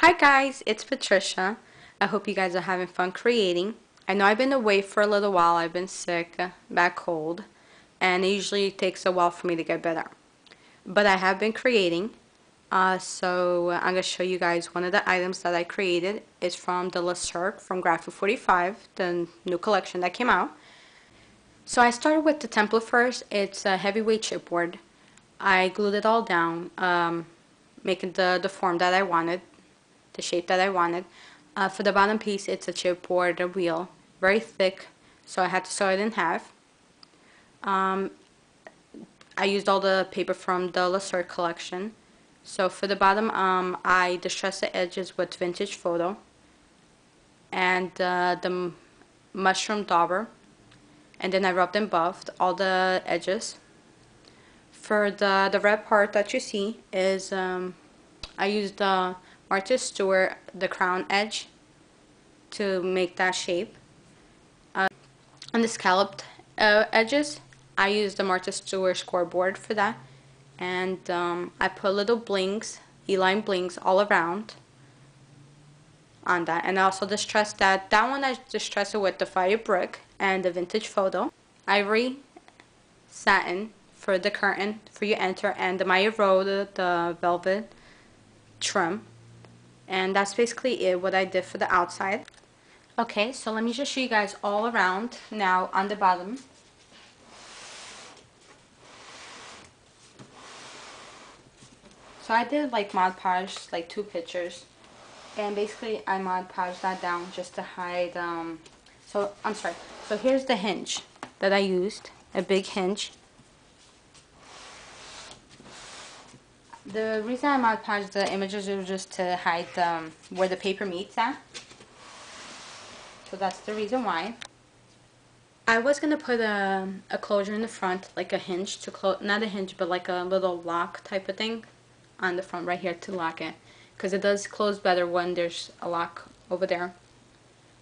Hi guys, it's Patricia. I hope you guys are having fun creating. I know I've been away for a little while. I've been sick, back cold, and it usually takes a while for me to get better. But I have been creating, so I'm going to show you guys one of the items that I created. It's from the Cirque from Graphic 45, the new collection that came out. So I started with the template first. It's a heavyweight chipboard. I glued it all down, making the form that I wanted, the shape that I wanted. For the bottom piece, it's a chipboard, a wheel, very thick, so I had to sew it in half. I used all the paper from the Cirque collection. So for the bottom, I distressed the edges with vintage photo and the mushroom dauber, and then I rubbed and buffed all the edges. For the red part that you see is I used the Martha Stewart, the crown edge, to make that shape. On the scalloped edges, I used the Martha Stewart scoreboard for that, and I put little blings, E-line blings all around on that, and I also distressed that one I distressed it with the fire brick and the vintage photo, ivory satin for the curtain for you enter, and the Maya Road, the velvet trim. And that's basically it, what I did for the outside. Okay, so let me just show you guys all around now on the bottom. So I did like Mod Podge, like 2 pictures. And basically I Mod Podged that down just to hide, so I'm sorry. So here's the hinge that I used, a big hinge. The reason I Mod Podged the images was just to hide where the paper meets at. So that's the reason why. I was going to put a closure in the front, like a hinge to close, not a hinge, but like a little lock type of thing on the front right here to lock it. Because it does close better when there's a lock over there.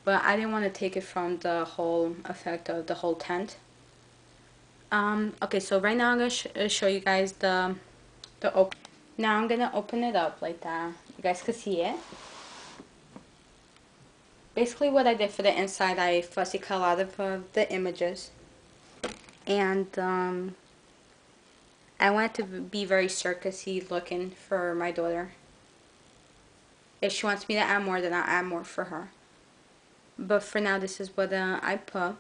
But I didn't want to take it from the whole effect of the whole tent. Okay, so right now I'm going to show you guys the open. Now I'm going to open it up like that. You guys can see it. Basically what I did for the inside, I fussy cut a lot of the images. And I wanted to be very circus-y looking for my daughter. If she wants me to add more, then I'll add more for her. But for now, this is what I put.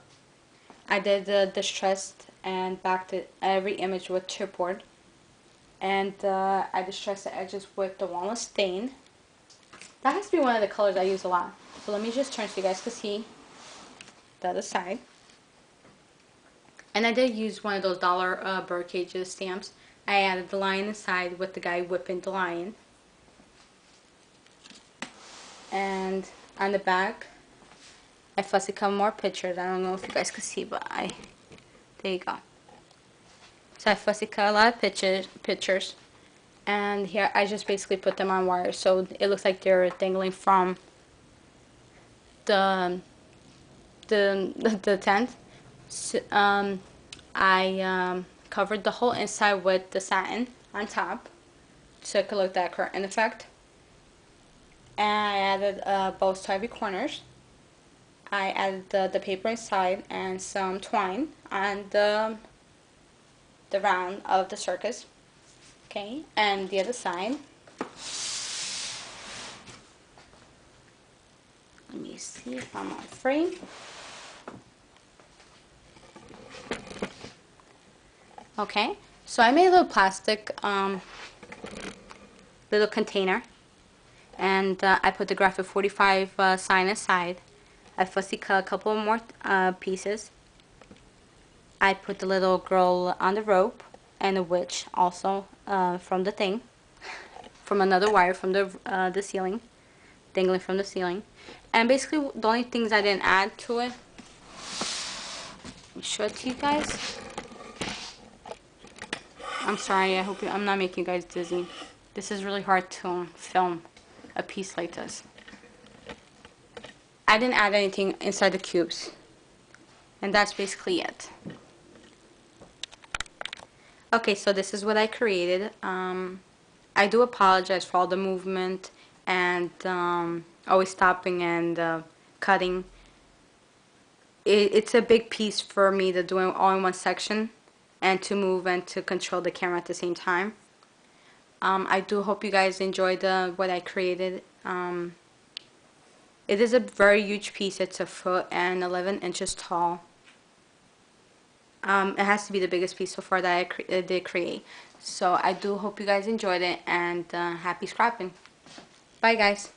I did the distressed and backed every image with chipboard. And I distressed the edges with the walnut stain. That has to be one of the colors I use a lot. So let me just turn so you guys can see the other side. And I did use one of those dollar bird cages stamps. I added the lion inside with the guy whipping the lion. And on the back, I fussy cut more pictures. I don't know if you guys can see, but there you go. So I fussy cut a lot of pictures. And here I just basically put them on wire, so it looks like they're dangling from the tent. So, I covered the whole inside with the satin on top, so it could look that curtain effect. And I added bows to every corners. I added the paper inside and some twine on the round of the circus. Okay, and the other side. Let me see if I'm on frame. Okay, so I made a little plastic little container, and I put the Graphic 45 sign inside. I fussy cut a couple more pieces. I put the little girl on the rope and a witch also from the thing, from another wire from the ceiling, dangling from the ceiling. And basically the only things I didn't add to it, let me show it to you guys. I'm sorry, I hope I'm not making you guys dizzy. This is really hard to film a piece like this. I didn't add anything inside the cubes. And that's basically it. Okay, so this is what I created. I do apologize for all the movement and always stopping and cutting. It's a big piece for me to do it all in one section and to move and to control the camera at the same time. I do hope you guys enjoyed what I created. It is a very huge piece. It's a foot and 11 inches tall. It has to be the biggest piece so far that I did create. So I do hope you guys enjoyed it, and happy scrapping. Bye guys.